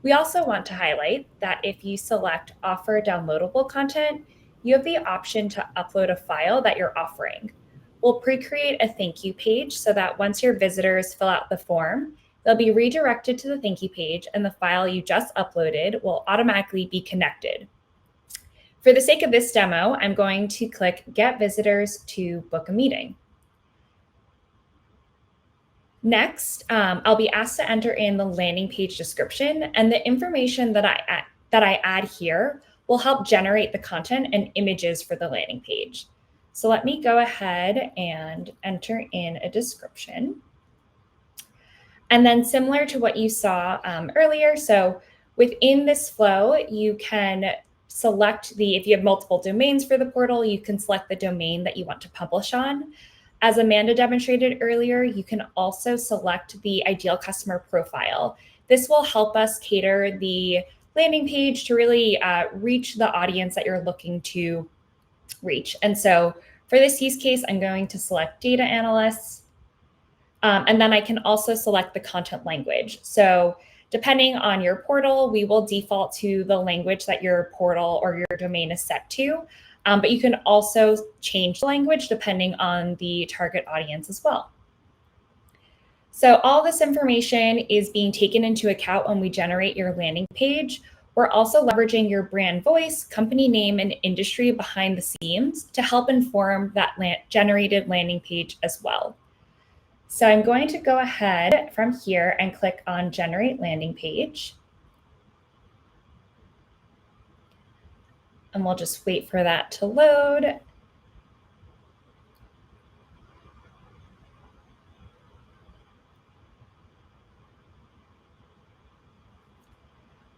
We also want to highlight that if you select Offer Downloadable Content, you have the option to upload a file that you're offering. We'll pre-create a thank you page so that once your visitors fill out the form, they'll be redirected to the thank you page and the file you just uploaded will automatically be connected. For the sake of this demo, I'm going to click Get Visitors to book a meeting. Next, I'll be asked to enter in the landing page description, and the information that I add here will help generate the content and images for the landing page. So let me go ahead and enter in a description. And then similar to what you saw earlier, so within this flow, you can select if you have multiple domains for the portal, you can select the domain that you want to publish on. As Amanda demonstrated earlier, you can also select the ideal customer profile. This will help us cater the landing page to really reach the audience that you're looking to reach. And so for this use case, I'm going to select data analysts. And then I can also select the content language. So depending on your portal, we will default to the language that your portal or your domain is set to. But you can also change the language depending on the target audience as well. So all this information is being taken into account when we generate your landing page. We're also leveraging your brand voice, company name, and industry behind the scenes to help inform that generated landing page as well. So I'm going to go ahead from here and click on Generate Landing Page. And we'll just wait for that to load.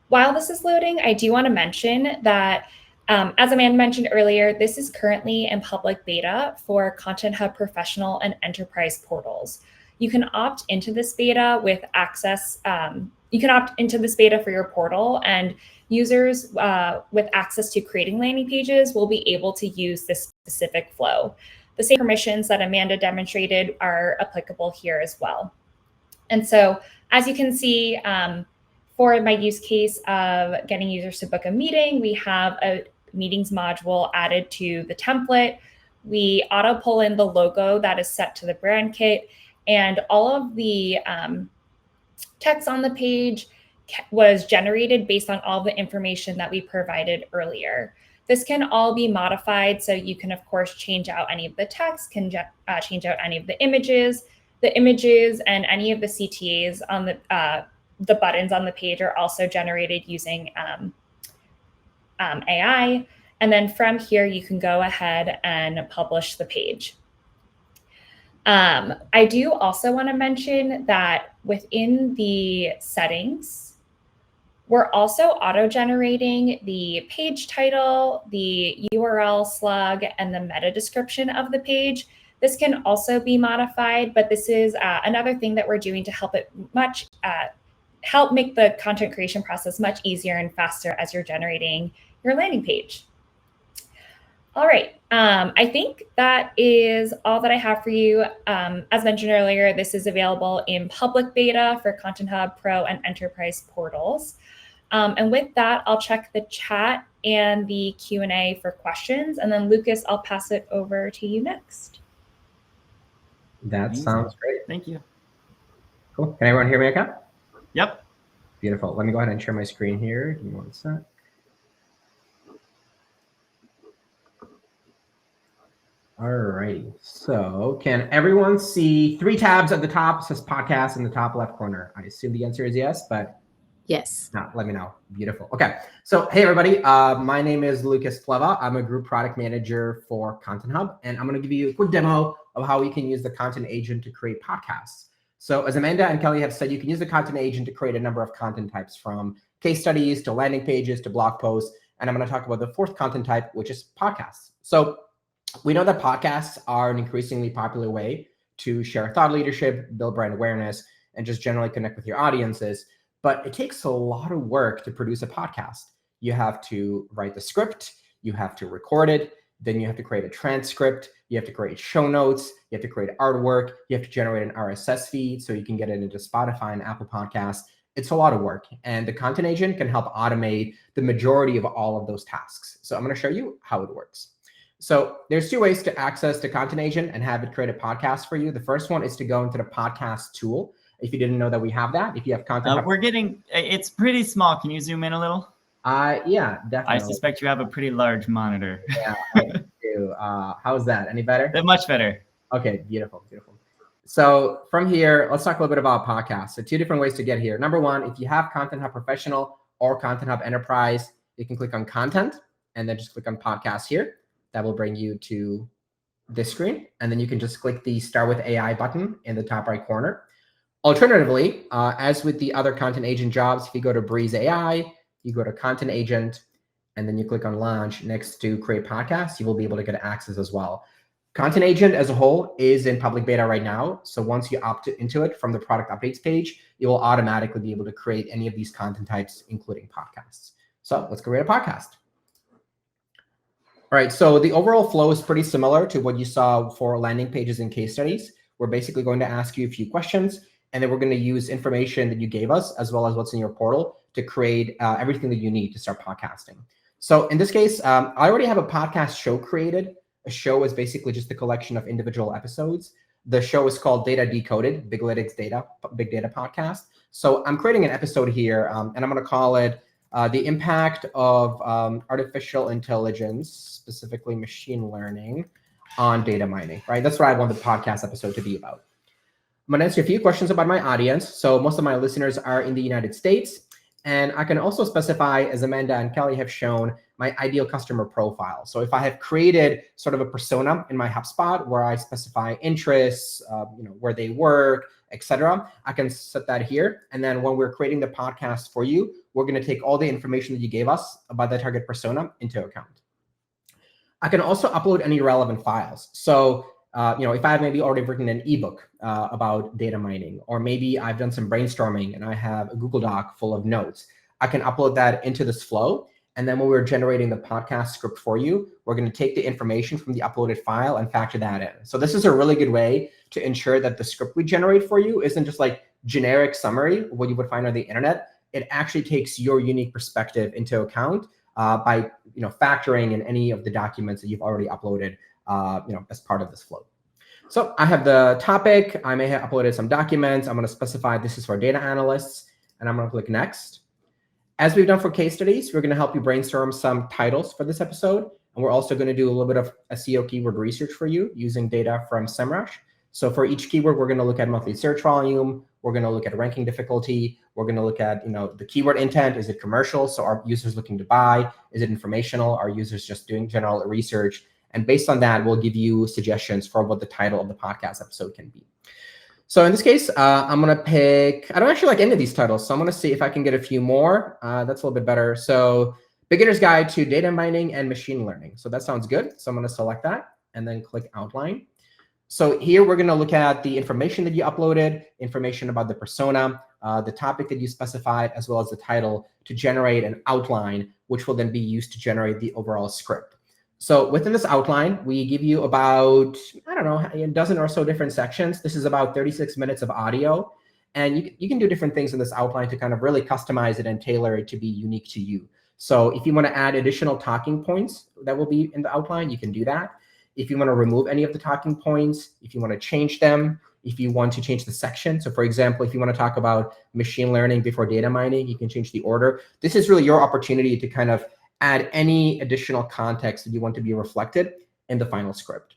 While this is loading, I do want to mention that, as Amanda mentioned earlier, this is currently in public beta for Content Hub Professional and Enterprise portals. You can opt into this beta with access. You can opt into this beta for your portal, and users with access to creating landing pages will be able to use this specific flow. The same permissions that Amanda demonstrated are applicable here as well. And so, as you can see, for my use case of getting users to book a meeting, we have a meetings module added to the template. We auto pull in the logo that is set to the brand kit, and all of the text on the page was generated based on all the information that we provided earlier. This can all be modified, so you can, of course, change out any of the text, can change out any of the images and any of the CTAs on the buttons on the page are also generated using AI. And then from here, you can go ahead and publish the page. I do also want to mention that within the settings, we're also auto-generating the page title, the URL slug, and the meta description of the page. This can also be modified, but this is another thing that we're doing to help it help make the content creation process much easier and faster as you're generating your landing page. All right, I think that is all that I have for you. As mentioned earlier, this is available in public beta for Content Hub Pro and Enterprise portals. And with that, I'll check the chat and the Q&A for questions. And then Lucas, I'll pass it over to you next. That sounds great. Thank you. Cool. Can everyone hear me okay? Yep. Beautiful. Let me go ahead and share my screen here. Give me one sec. All righty. So can everyone see 3 tabs at the top? It says podcast in the top left corner. I assume the answer is yes, but yes. No, let me know. Beautiful. Okay. So hey, everybody. My name is Lucas Pleva. I'm a group product manager for Content Hub, and I'm going to give you a quick demo of how we can use the content agent to create podcasts. So as Amanda and Kelly have said, you can use the content agent to create a number of content types, from case studies to landing pages to blog posts. And I'm going to talk about the 4th content type, which is podcasts. So we know that podcasts are an increasingly popular way to share thought leadership, build brand awareness, and just generally connect with your audiences. But it takes a lot of work to produce a podcast. You have to write the script, you have to record it, then you have to create a transcript, you have to create show notes, you have to create artwork, you have to generate an RSS feed so you can get it into Spotify and Apple Podcasts. It's a lot of work, and the content agent can help automate the majority of all of those tasks. So I'm going to show you how it works. So there's 2 ways to access the content agent and have it create a podcast for you. The first one is to go into the podcast tool. If you didn't know that we have that, if you have content, it's pretty small. Can you zoom in a little? Yeah, definitely. I suspect you have a pretty large monitor. Yeah, I do. How's that? Any better? Much better. Okay, beautiful, beautiful. So from here, let's talk a little bit about podcasts. So 2 different ways to get here. Number 1, if you have Content Hub Professional or Content Hub Enterprise, you can click on Content and then just click on Podcast here. That will bring you to this screen. And then you can just click the Start with AI button in the top right corner. Alternatively, as with the other content agent jobs, if you go to Breeze AI, you go to Content Agent, and then you click on launch next to create podcast, you will be able to get access as well. Content Agent as a whole is in public beta right now. So once you opt into it from the product updates page, you will automatically be able to create any of these content types, including podcasts. So let's create a podcast. All right, so the overall flow is pretty similar to what you saw for landing pages and case studies. We're basically going to ask you a few questions, and then we're going to use information that you gave us, as well as what's in your portal, to create everything that you need to start podcasting. So in this case, I already have a podcast show created. A show is basically just a collection of individual episodes. The show is called Data Decoded, Big Data Podcast. So I'm creating an episode here, and I'm going to call it the impact of artificial intelligence, specifically machine learning, on data mining, right? That's what I want the podcast episode to be about. I'm going to answer a few questions about my audience. So most of my listeners are in the United States. And I can also specify, as Amanda and Kelly have shown, my ideal customer profile. So if I have created sort of a persona in my HubSpot where I specify interests, where they work, etc., I can set that here. And then when we're creating the podcast for you, we're going to take all the information that you gave us about the target persona into account. I can also upload any relevant files. So if I have maybe already written an ebook about data mining, or maybe I've done some brainstorming and I have a Google Doc full of notes, I can upload that into this flow. And then when we're generating the podcast script for you, we're going to take the information from the uploaded file and factor that in. So this is a really good way to ensure that the script we generate for you isn't just like generic summary of what you would find on the internet. It actually takes your unique perspective into account by factoring in any of the documents that you've already uploaded as part of this flow. So I have the topic. I may have uploaded some documents. I'm going to specify this is for data analysts, and I'm going to click next. As we've done for case studies, we're going to help you brainstorm some titles for this episode. And we're also going to do a little bit of SEO keyword research for you using data from SEMrush. So for each keyword, we're going to look at monthly search volume. We're going to look at ranking difficulty. We're going to look at the keyword intent. Is it commercial? So are users looking to buy? Is it informational? Are users just doing general research? And based on that, we'll give you suggestions for what the title of the podcast episode can be. So in this case, I'm going to pick, I don't actually like any of these titles. So I'm going to see if I can get a few more. That's a little bit better. So Beginner's Guide to Data Mining and Machine Learning. So that sounds good. So I'm going to select that and then click Outline. So here we're going to look at the information that you uploaded, information about the persona, the topic that you specified, as well as the title to generate an outline, which will then be used to generate the overall script. So within this outline, we give you about, a dozen or so different sections. This is about 36 minutes of audio. And you can do different things in this outline to kind of really customize it and tailor it to be unique to you. So if you want to add additional talking points that will be in the outline, you can do that. If you want to remove any of the talking points, if you want to change them, if you want to change the section. So for example, if you want to talk about machine learning before data mining, you can change the order. This is really your opportunity to kind of add any additional context that you want to be reflected in the final script.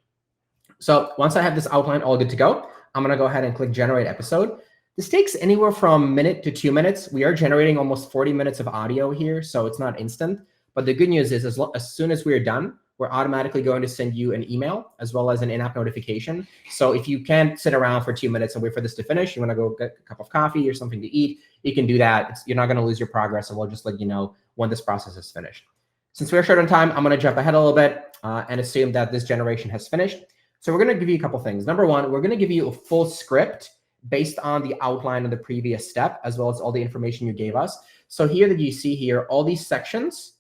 So once I have this outline all good to go, I'm going to go ahead and click Generate Episode. This takes anywhere from a minute to 2 minutes. We are generating almost 40 minutes of audio here, so it's not instant. But the good news is as soon as we're done, we're automatically going to send you an email as well as an in-app notification. So if you can't sit around for 2 minutes and wait for this to finish, you want to go get a cup of coffee or something to eat, you can do that. You're not going to lose your progress, and we'll just let you know when this process is finished. Since we're short on time, I'm going to jump ahead a little bit and assume that this generation has finished. So we're going to give you a couple things. Number one, we're going to give you a full script based on the outline of the previous step, as well as all the information you gave us. So here that you see here, all these sections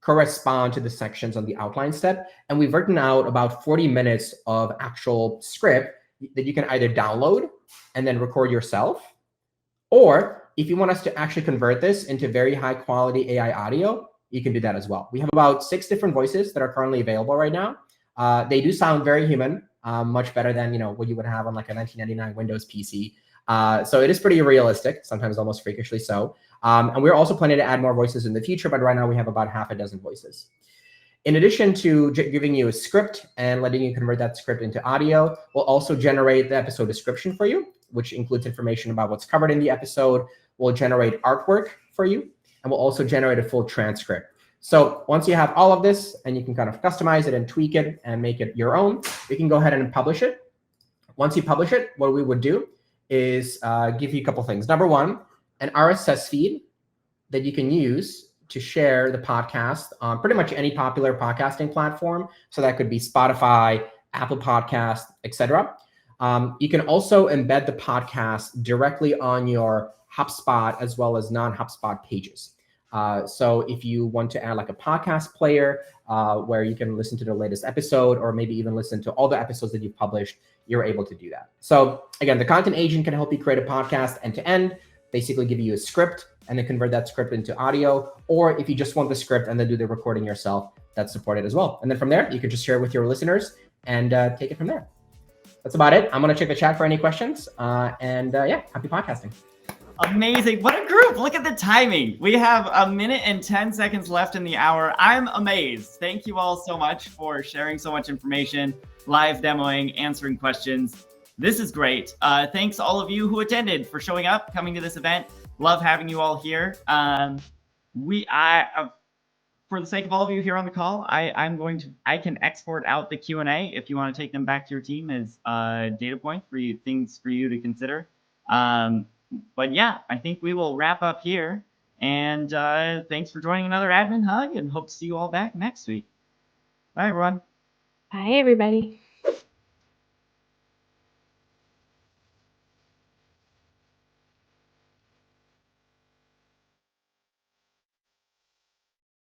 correspond to the sections on the outline step. And we've written out about 40 minutes of actual script that you can either download and then record yourself, or if you want us to actually convert this into very high quality AI audio, you can do that as well. We have about 6 different voices that are currently available right now. They do sound very human, much better than what you would have on like a 1999 Windows PC. So it is pretty realistic, sometimes almost freakishly so. And we're also planning to add more voices in the future, but right now we have about half a dozen voices. In addition to giving you a script and letting you convert that script into audio, we'll also generate the episode description for you, which includes information about what's covered in the episode. We'll generate artwork for you, and we'll also generate a full transcript. So once you have all of this and you can kind of customize it and tweak it and make it your own, you can go ahead and publish it. Once you publish it, what we would do is give you a couple things. Number one, an RSS feed that you can use to share the podcast on pretty much any popular podcasting platform. So that could be Spotify, Apple Podcast, etc. You can also embed the podcast directly on your HubSpot as well as non-HubSpot pages. So if you want to add like a podcast player where you can listen to the latest episode or maybe even listen to all the episodes that you've published, you're able to do that. So again, the content agent can help you create a podcast end to end, basically give you a script and then convert that script into audio. Or if you just want the script and then do the recording yourself, that's supported as well. And then from there, you can just share it with your listeners and take it from there. That's about it. I'm going to check the chat for any questions. Yeah, happy podcasting. Amazing. What a group. Look at the timing. We have 1 minute and 10 seconds left in the hour. I'm amazed. Thank you all so much for sharing so much information, live demoing, answering questions. This is great. Thanks all of you who attended for showing up, coming to this event. Love having you all here. For the sake of all of you here on the call, I can export out the Q&A if you want to take them back to your team as data point for you, things for you to consider. But yeah, I think we will wrap up here. And thanks for joining another Admin Hug, and hope to see you all back next week. Bye, everyone. Bye, everybody.